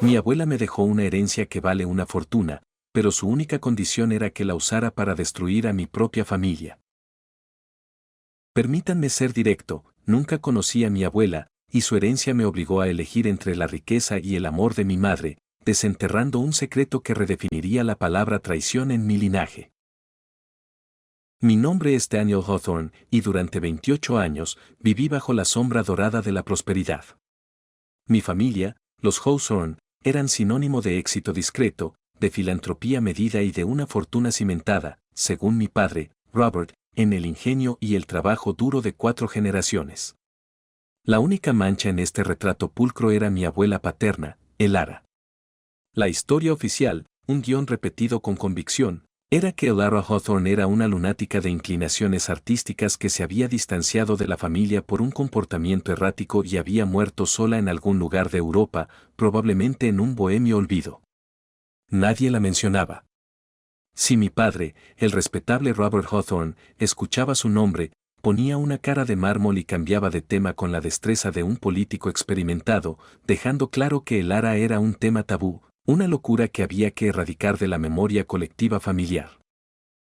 Mi abuela me dejó una herencia que vale una fortuna, pero su única condición era que la usara para destruir a mi propia familia. Permítanme ser directo, nunca conocí a mi abuela, y su herencia me obligó a elegir entre la riqueza y el amor de mi madre, desenterrando un secreto que redefiniría la palabra traición en mi linaje. Mi nombre es Daniel Hawthorne, y durante 28 años viví bajo la sombra dorada de la prosperidad. Mi familia, los Hawthorne, eran sinónimo de éxito discreto, de filantropía medida y de una fortuna cimentada, según mi padre, Robert, en el ingenio y el trabajo duro de 4 generaciones. La única mancha en este retrato pulcro era mi abuela paterna, Elara. La historia oficial, un guión repetido con convicción, era que Elara Hawthorne era una lunática de inclinaciones artísticas que se había distanciado de la familia por un comportamiento errático y había muerto sola en algún lugar de Europa, probablemente en un bohemio olvido. Nadie la mencionaba. Si mi padre, el respetable Robert Hawthorne, escuchaba su nombre, ponía una cara de mármol y cambiaba de tema con la destreza de un político experimentado, dejando claro que Elara era un tema tabú, una locura que había que erradicar de la memoria colectiva familiar.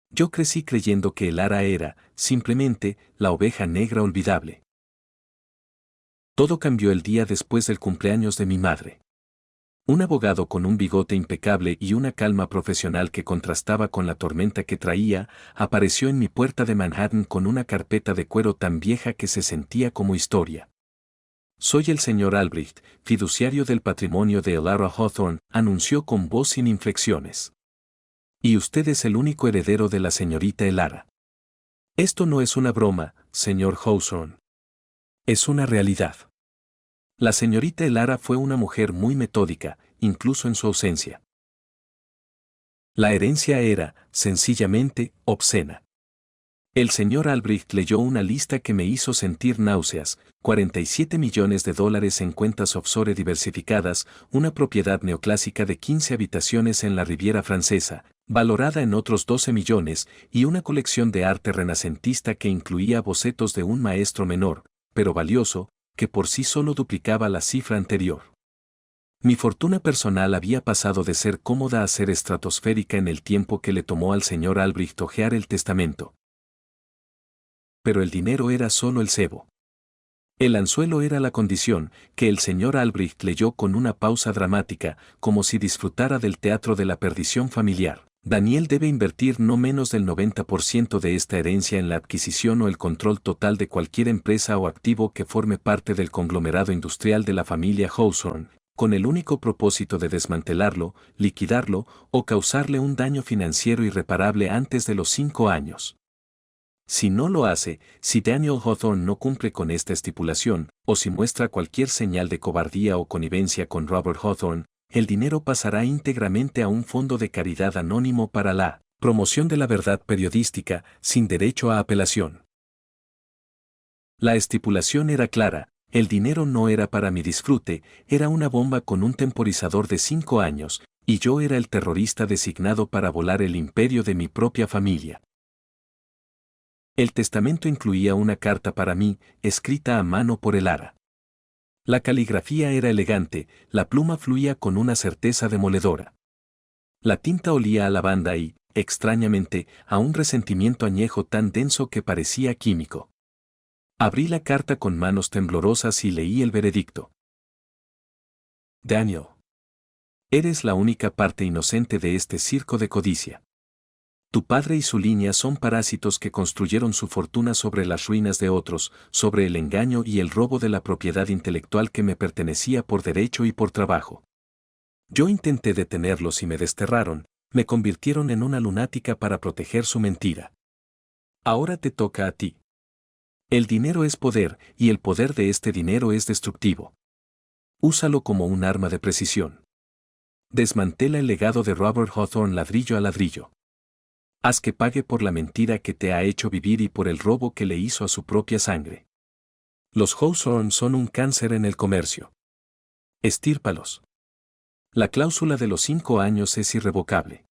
Yo crecí creyendo que Elara era, simplemente, la oveja negra olvidable. Todo cambió el día después del cumpleaños de mi madre. Un abogado con un bigote impecable y una calma profesional que contrastaba con la tormenta que traía, apareció en mi puerta de Manhattan con una carpeta de cuero tan vieja que se sentía como historia. Soy el señor Albrecht, fiduciario del patrimonio de Elara Hawthorne, anunció con voz sin inflexiones. Y usted es el único heredero de la señorita Elara. Esto no es una broma, señor Hawthorne. Es una realidad. La señorita Elara fue una mujer muy metódica, incluso en su ausencia. La herencia era, sencillamente, obscena. El señor Albrecht leyó una lista que me hizo sentir náuseas: $47 millones en cuentas offshore diversificadas, una propiedad neoclásica de 15 habitaciones en la Riviera Francesa, valorada en otros 12 millones, y una colección de arte renacentista que incluía bocetos de un maestro menor, pero valioso, que por sí solo duplicaba la cifra anterior. Mi fortuna personal había pasado de ser cómoda a ser estratosférica en el tiempo que le tomó al señor Albrecht hojear el testamento. Pero el dinero era solo el cebo. El anzuelo era la condición, que el señor Albrecht leyó con una pausa dramática, como si disfrutara del teatro de la perdición familiar. Daniel debe invertir no menos del 90% de esta herencia en la adquisición o el control total de cualquier empresa o activo que forme parte del conglomerado industrial de la familia Hawthorne, con el único propósito de desmantelarlo, liquidarlo o causarle un daño financiero irreparable antes de los 5 años. Si no lo hace, si Daniel Hawthorne no cumple con esta estipulación, o si muestra cualquier señal de cobardía o connivencia con Robert Hawthorne, el dinero pasará íntegramente a un fondo de caridad anónimo para la promoción de la verdad periodística, sin derecho a apelación. La estipulación era clara: el dinero no era para mi disfrute, era una bomba con un temporizador de 5 años, y yo era el terrorista designado para volar el imperio de mi propia familia. El testamento incluía una carta para mí, escrita a mano por Elara. La caligrafía era elegante, la pluma fluía con una certeza demoledora. La tinta olía a lavanda y, extrañamente, a un resentimiento añejo tan denso que parecía químico. Abrí la carta con manos temblorosas y leí el veredicto. Daniel. Eres la única parte inocente de este circo de codicia. Tu padre y su línea son parásitos que construyeron su fortuna sobre las ruinas de otros, sobre el engaño y el robo de la propiedad intelectual que me pertenecía por derecho y por trabajo. Yo intenté detenerlos y me desterraron, me convirtieron en una lunática para proteger su mentira. Ahora te toca a ti. El dinero es poder, y el poder de este dinero es destructivo. Úsalo como un arma de precisión. Desmantela el legado de Robert Hawthorne ladrillo a ladrillo. Haz que pague por la mentira que te ha hecho vivir y por el robo que le hizo a su propia sangre. Los Hawthorne son un cáncer en el comercio. Estírpalos. La cláusula de los 5 años es irrevocable.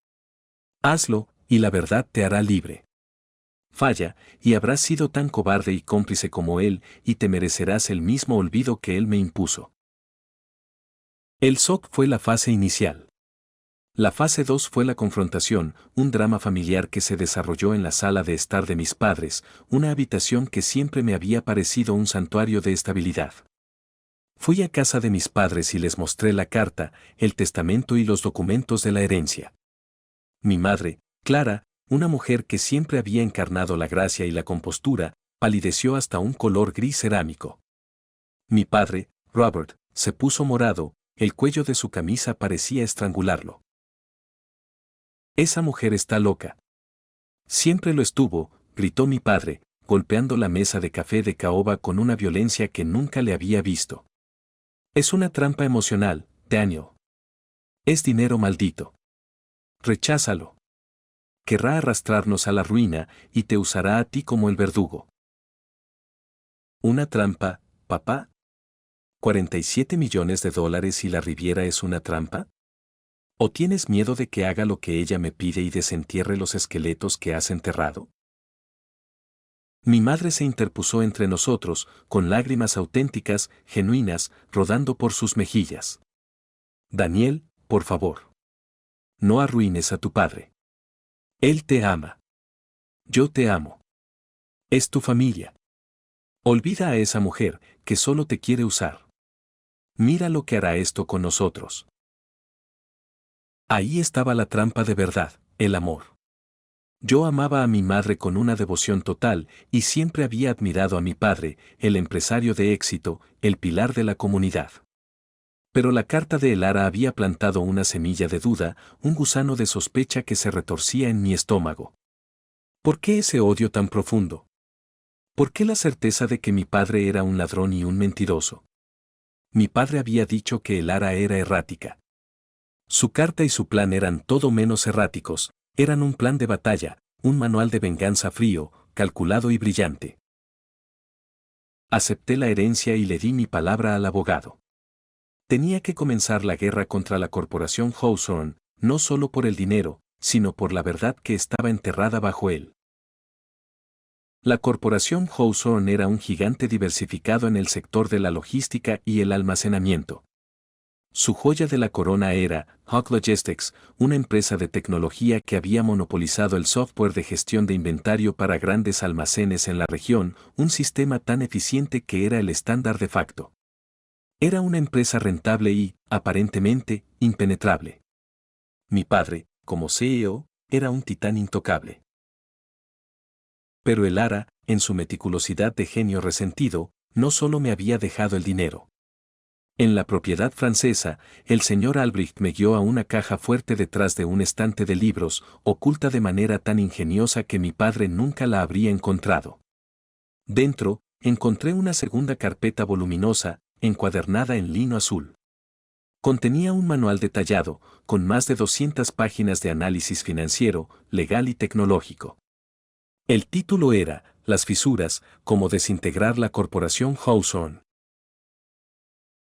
Hazlo, y la verdad te hará libre. Falla, y habrás sido tan cobarde y cómplice como él, y te merecerás el mismo olvido que él me impuso. El shock fue la fase inicial. La fase 2 fue la confrontación, un drama familiar que se desarrolló en la sala de estar de mis padres, una habitación que siempre me había parecido un santuario de estabilidad. Fui a casa de mis padres y les mostré la carta, el testamento y los documentos de la herencia. Mi madre, Clara, una mujer que siempre había encarnado la gracia y la compostura, palideció hasta un color gris cerámico. Mi padre, Robert, se puso morado, el cuello de su camisa parecía estrangularlo. Esa mujer está loca. Siempre lo estuvo, gritó mi padre, golpeando la mesa de café de caoba con una violencia que nunca le había visto. Es una trampa emocional, Daniel. Es dinero maldito. Recházalo. Querrá arrastrarnos a la ruina y te usará a ti como el verdugo. ¿Una trampa, papá? ¿$47 millones y la Riviera es una trampa? ¿O tienes miedo de que haga lo que ella me pide y desentierre los esqueletos que has enterrado? Mi madre se interpuso entre nosotros, con lágrimas auténticas, genuinas, rodando por sus mejillas. Daniel, por favor. No arruines a tu padre. Él te ama. Yo te amo. Es tu familia. Olvida a esa mujer, que solo te quiere usar. Mira lo que hará esto con nosotros. Ahí estaba la trampa de verdad, el amor. Yo amaba a mi madre con una devoción total y siempre había admirado a mi padre, el empresario de éxito, el pilar de la comunidad. Pero la carta de Elara había plantado una semilla de duda, un gusano de sospecha que se retorcía en mi estómago. ¿Por qué ese odio tan profundo? ¿Por qué la certeza de que mi padre era un ladrón y un mentiroso? Mi padre había dicho que Elara era errática. Su carta y su plan eran todo menos erráticos, eran un plan de batalla, un manual de venganza frío, calculado y brillante. Acepté la herencia y le di mi palabra al abogado. Tenía que comenzar la guerra contra la corporación Hawthorne, no solo por el dinero, sino por la verdad que estaba enterrada bajo él. La corporación Hawthorne era un gigante diversificado en el sector de la logística y el almacenamiento. Su joya de la corona era Hawk Logistics, una empresa de tecnología que había monopolizado el software de gestión de inventario para grandes almacenes en la región, un sistema tan eficiente que era el estándar de facto. Era una empresa rentable y, aparentemente, impenetrable. Mi padre, como CEO, era un titán intocable. Pero Elara, en su meticulosidad de genio resentido, no solo me había dejado el dinero. En la propiedad francesa, el señor Albrecht me guió a una caja fuerte detrás de un estante de libros, oculta de manera tan ingeniosa que mi padre nunca la habría encontrado. Dentro, encontré una segunda carpeta voluminosa, encuadernada en lino azul. Contenía un manual detallado, con más de 200 páginas de análisis financiero, legal y tecnológico. El título era, Las fisuras, cómo desintegrar la corporación Hawthorne.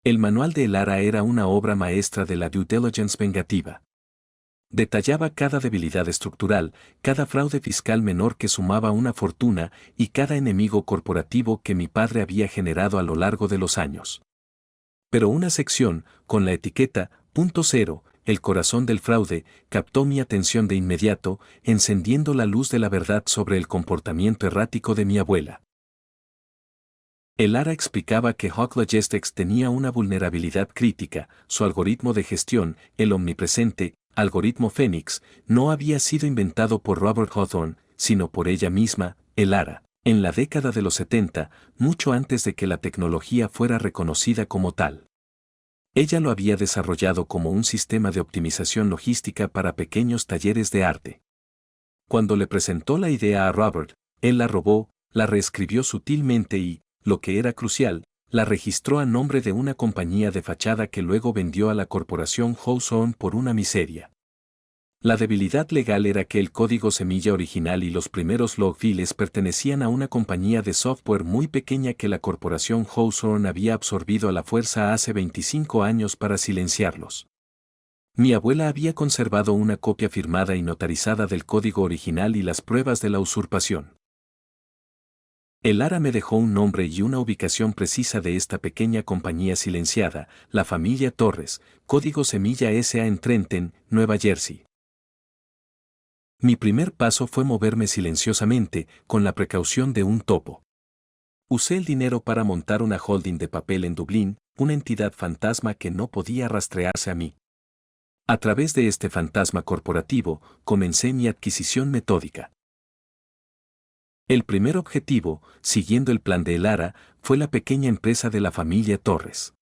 El manual de Elara era una obra maestra de la due diligence vengativa. Detallaba cada debilidad estructural, cada fraude fiscal menor que sumaba una fortuna y cada enemigo corporativo que mi padre había generado a lo largo de los años. Pero una sección, con la etiqueta punto cero, el corazón del fraude, captó mi atención de inmediato, encendiendo la luz de la verdad sobre el comportamiento errático de mi abuela. Elara explicaba que Hawk Logistics tenía una vulnerabilidad crítica, su algoritmo de gestión, el omnipresente, algoritmo Fénix, no había sido inventado por Robert Hawthorne, sino por ella misma, Elara, en la década de los 70, mucho antes de que la tecnología fuera reconocida como tal. Ella lo había desarrollado como un sistema de optimización logística para pequeños talleres de arte. Cuando le presentó la idea a Robert, él la robó, la reescribió sutilmente y, lo que era crucial, la registró a nombre de una compañía de fachada que luego vendió a la corporación Hawthorne por una miseria. La debilidad legal era que el código semilla original y los primeros logfiles pertenecían a una compañía de software muy pequeña que la corporación Hawthorne había absorbido a la fuerza hace 25 años para silenciarlos. Mi abuela había conservado una copia firmada y notarizada del código original y las pruebas de la usurpación. El Lara me dejó un nombre y una ubicación precisa de esta pequeña compañía silenciada, la familia Torres, código semilla SA en Trenton, Nueva Jersey. Mi primer paso fue moverme silenciosamente, con la precaución de un topo. Usé el dinero para montar una holding de papel en Dublín, una entidad fantasma que no podía rastrearse a mí. A través de este fantasma corporativo, comencé mi adquisición metódica. El primer objetivo, siguiendo el plan de Lara, fue la pequeña empresa de la familia Torres.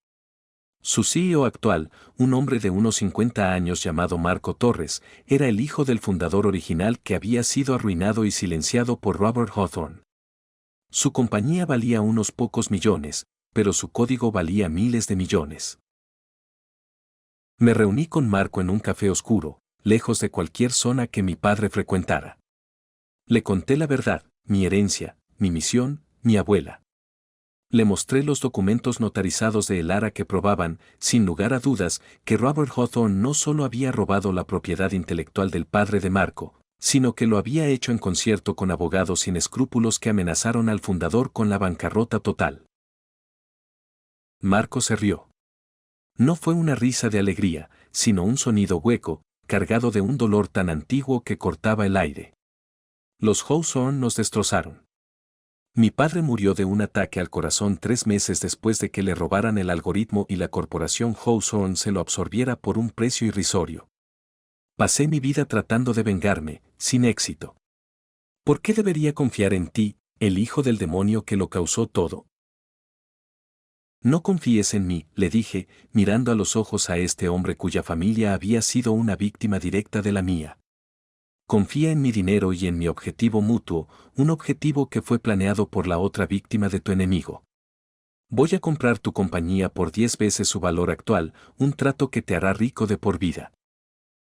Su CEO actual, un hombre de unos 50 años llamado Marco Torres, era el hijo del fundador original que había sido arruinado y silenciado por Robert Hawthorne. Su compañía valía unos pocos millones, pero su código valía miles de millones. Me reuní con Marco en un café oscuro, lejos de cualquier zona que mi padre frecuentara. Le conté la verdad, mi herencia, mi misión, mi abuela. Le mostré los documentos notarizados de Lara que probaban, sin lugar a dudas, que Robert Hawthorne no solo había robado la propiedad intelectual del padre de Marco, sino que lo había hecho en concierto con abogados sin escrúpulos que amenazaron al fundador con la bancarrota total. Marco se rió. No fue una risa de alegría, sino un sonido hueco, cargado de un dolor tan antiguo que cortaba el aire. Los Hawthorne nos destrozaron. Mi padre murió de un ataque al corazón 3 meses después de que le robaran el algoritmo y la corporación Hawthorne se lo absorbiera por un precio irrisorio. Pasé mi vida tratando de vengarme, sin éxito. ¿Por qué debería confiar en ti, el hijo del demonio que lo causó todo? No confíes en mí, le dije, mirando a los ojos a este hombre cuya familia había sido una víctima directa de la mía. Confía en mi dinero y en mi objetivo mutuo, un objetivo que fue planeado por la otra víctima de tu enemigo. Voy a comprar tu compañía por 10 veces su valor actual, un trato que te hará rico de por vida.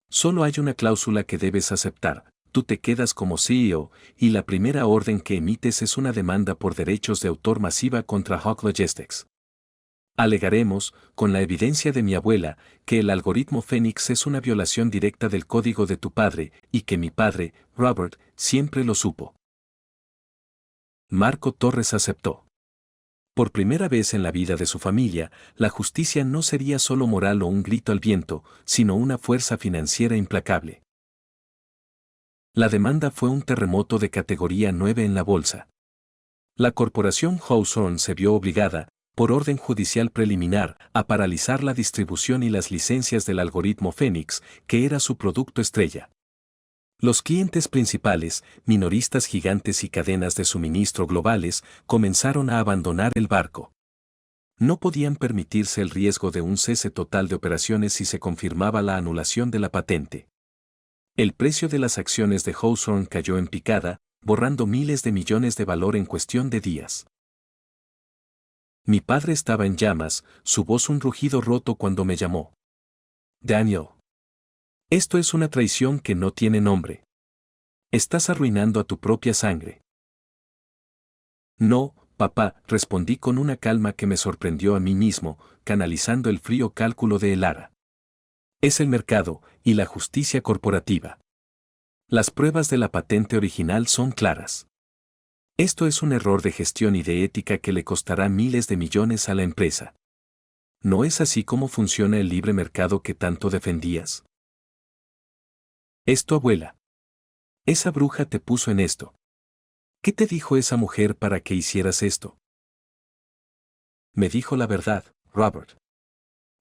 Solo hay una cláusula que debes aceptar, tú te quedas como CEO, y la primera orden que emites es una demanda por derechos de autor masiva contra Hawk Logistics. Alegaremos, con la evidencia de mi abuela, que el algoritmo Fénix es una violación directa del código de tu padre, y que mi padre, Robert, siempre lo supo. Marco Torres aceptó. Por primera vez en la vida de su familia, la justicia no sería solo moral o un grito al viento, sino una fuerza financiera implacable. La demanda fue un terremoto de categoría 9 en la bolsa. La corporación Hawthorne se vio obligada, por orden judicial preliminar, a paralizar la distribución y las licencias del algoritmo Fénix, que era su producto estrella. Los clientes principales, minoristas gigantes y cadenas de suministro globales, comenzaron a abandonar el barco. No podían permitirse el riesgo de un cese total de operaciones si se confirmaba la anulación de la patente. El precio de las acciones de Hawthorne cayó en picada, borrando miles de millones de valor en cuestión de días. Mi padre estaba en llamas, su voz un rugido roto cuando me llamó. Daniel. Esto es una traición que no tiene nombre. Estás arruinando a tu propia sangre. No, papá, respondí con una calma que me sorprendió a mí mismo, canalizando el frío cálculo de Lara. Es el mercado, y la justicia corporativa. Las pruebas de la patente original son claras. Esto es un error de gestión y de ética que le costará miles de millones a la empresa. ¿No es así como funciona el libre mercado que tanto defendías? Es tu abuela. Esa bruja te puso en esto. ¿Qué te dijo esa mujer para que hicieras esto? Me dijo la verdad, Robert.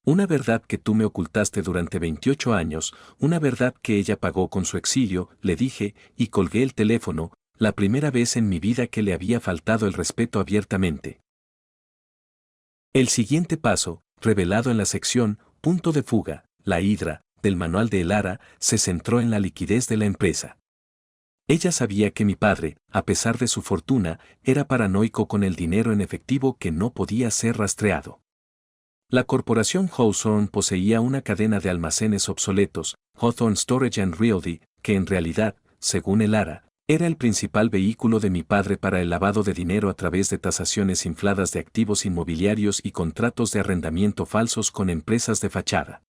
Una verdad que tú me ocultaste durante 28 años, una verdad que ella pagó con su exilio, le dije, y colgué el teléfono, la primera vez en mi vida que le había faltado el respeto abiertamente. El siguiente paso, revelado en la sección Punto de fuga, la hidra, del manual de Lara, se centró en la liquidez de la empresa. Ella sabía que mi padre, a pesar de su fortuna, era paranoico con el dinero en efectivo que no podía ser rastreado. La corporación Hawthorne poseía una cadena de almacenes obsoletos, Hawthorne Storage and Realty, que en realidad, según el Lara, era el principal vehículo de mi padre para el lavado de dinero a través de tasaciones infladas de activos inmobiliarios y contratos de arrendamiento falsos con empresas de fachada.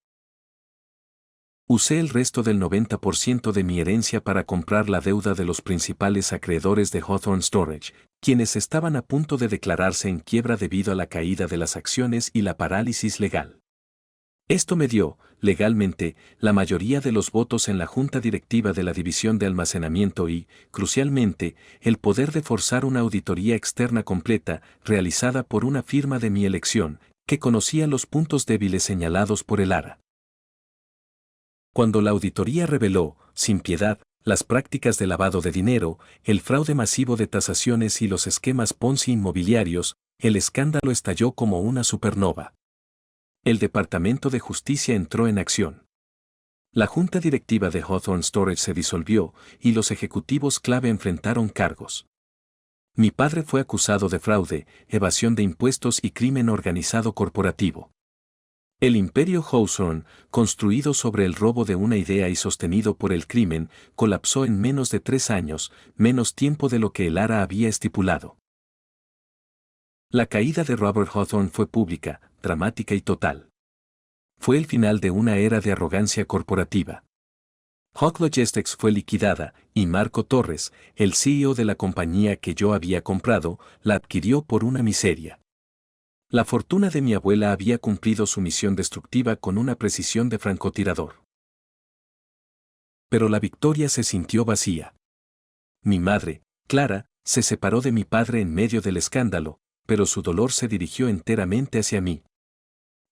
Usé el resto del 90% de mi herencia para comprar la deuda de los principales acreedores de Hawthorne Storage, quienes estaban a punto de declararse en quiebra debido a la caída de las acciones y la parálisis legal. Esto me dio, legalmente, la mayoría de los votos en la junta directiva de la división de almacenamiento y, crucialmente, el poder de forzar una auditoría externa completa, realizada por una firma de mi elección, que conocía los puntos débiles señalados por el ARA. Cuando la auditoría reveló, sin piedad, las prácticas de lavado de dinero, el fraude masivo de tasaciones y los esquemas Ponzi inmobiliarios, el escándalo estalló como una supernova. El Departamento de Justicia entró en acción. La junta directiva de Hawthorne Storage se disolvió y los ejecutivos clave enfrentaron cargos. Mi padre fue acusado de fraude, evasión de impuestos y crimen organizado corporativo. El imperio Hawthorne, construido sobre el robo de una idea y sostenido por el crimen, colapsó en menos de 3 años, menos tiempo de lo que el ARA había estipulado. La caída de Robert Hawthorne fue pública, dramática y total. Fue el final de una era de arrogancia corporativa. Hawk Logistics fue liquidada, y Marco Torres, el CEO de la compañía que yo había comprado, la adquirió por una miseria. La fortuna de mi abuela había cumplido su misión destructiva con una precisión de francotirador. Pero la victoria se sintió vacía. Mi madre, Clara, se separó de mi padre en medio del escándalo, pero su dolor se dirigió enteramente hacia mí.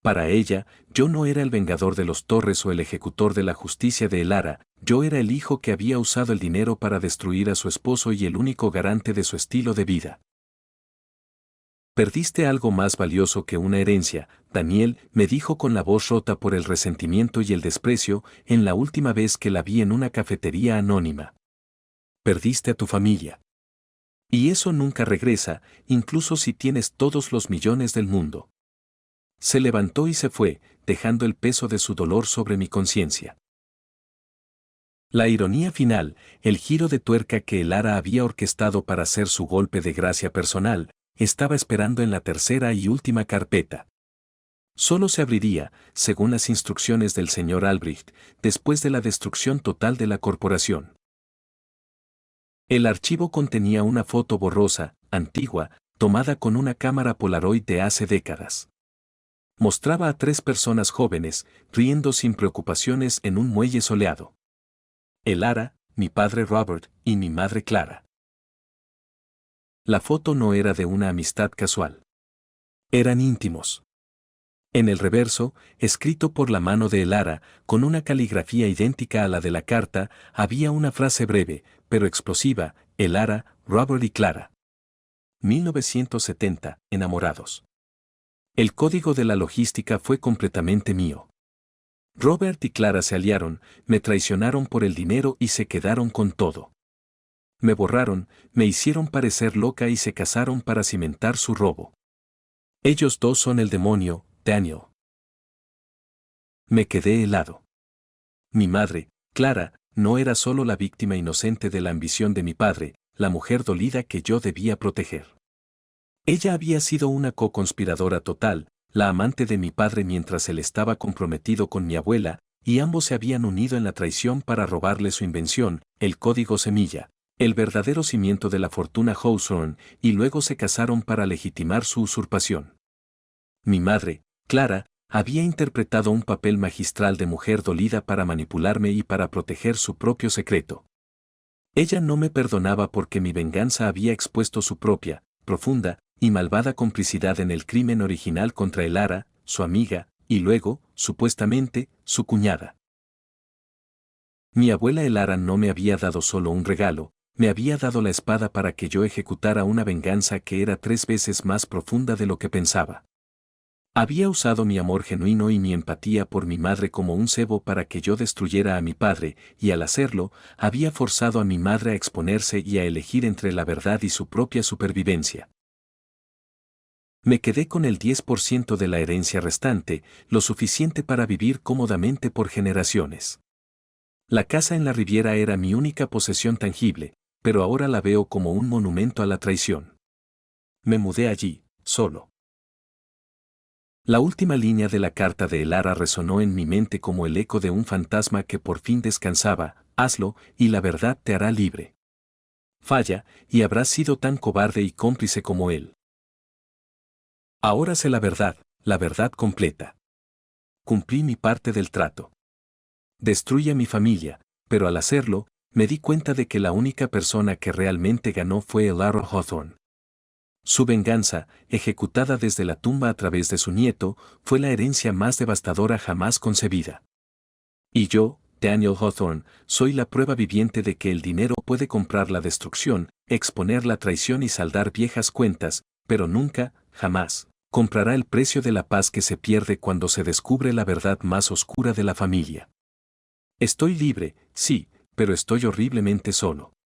Para ella, yo no era el vengador de los Torres o el ejecutor de la justicia de el ARA, yo era el hijo que había usado el dinero para destruir a su esposo y el único garante de su estilo de vida. Perdiste algo más valioso que una herencia, Daniel, me dijo con la voz rota por el resentimiento y el desprecio, en la última vez que la vi en una cafetería anónima. Perdiste a tu familia. Y eso nunca regresa, incluso si tienes todos los millones del mundo. Se levantó y se fue, dejando el peso de su dolor sobre mi conciencia. La ironía final, el giro de tuerca que el ARA había orquestado para hacer su golpe de gracia personal, estaba esperando en la tercera y última carpeta. Solo se abriría, según las instrucciones del señor Albrecht, después de la destrucción total de la corporación. El archivo contenía una foto borrosa, antigua, tomada con una cámara Polaroid de hace décadas. Mostraba a 3 personas jóvenes, riendo sin preocupaciones en un muelle soleado. El ARA, mi padre Robert y mi madre Clara. La foto no era de una amistad casual. Eran íntimos. En el reverso, escrito por la mano de el ARA, con una caligrafía idéntica a la de la carta, había una frase breve, pero explosiva: el ARA, Robert y Clara. 1970, enamorados. El código de la logística fue completamente mío. Robert y Clara se aliaron, me traicionaron por el dinero y se quedaron con todo. Me borraron, me hicieron parecer loca y se casaron para cimentar su robo. Ellos dos son el demonio, Daniel. Me quedé helado. Mi madre, Clara, no era solo la víctima inocente de la ambición de mi padre, la mujer dolida que yo debía proteger. Ella había sido una co-conspiradora total, la amante de mi padre mientras él estaba comprometido con mi abuela, y ambos se habían unido en la traición para robarle su invención, el código semilla, el verdadero cimiento de la fortuna Hawthorne, y luego se casaron para legitimar su usurpación. Mi madre, Clara, había interpretado un papel magistral de mujer dolida para manipularme y para proteger su propio secreto. Ella no me perdonaba porque mi venganza había expuesto su propia, profunda y malvada complicidad en el crimen original contra el ARA, su amiga, y luego, supuestamente, su cuñada. Mi abuela el ARA no me había dado solo un regalo, me había dado la espada para que yo ejecutara una venganza que era 3 veces más profunda de lo que pensaba. Había usado mi amor genuino y mi empatía por mi madre como un cebo para que yo destruyera a mi padre, y al hacerlo, había forzado a mi madre a exponerse y a elegir entre la verdad y su propia supervivencia. Me quedé con el 10% de la herencia restante, lo suficiente para vivir cómodamente por generaciones. La casa en la Riviera era mi única posesión tangible, pero ahora la veo como un monumento a la traición. Me mudé allí, solo. La última línea de la carta de Elara resonó en mi mente como el eco de un fantasma que por fin descansaba: hazlo, y la verdad te hará libre. Falla, y habrás sido tan cobarde y cómplice como él. Ahora sé la verdad completa. Cumplí mi parte del trato. Destruí a mi familia, pero al hacerlo, me di cuenta de que la única persona que realmente ganó fue Elara Hawthorne. Su venganza, ejecutada desde la tumba a través de su nieto, fue la herencia más devastadora jamás concebida. Y yo, Daniel Hawthorne, soy la prueba viviente de que el dinero puede comprar la destrucción, exponer la traición y saldar viejas cuentas, pero nunca, jamás, comprará el precio de la paz que se pierde cuando se descubre la verdad más oscura de la familia. Estoy libre, sí, pero estoy horriblemente solo.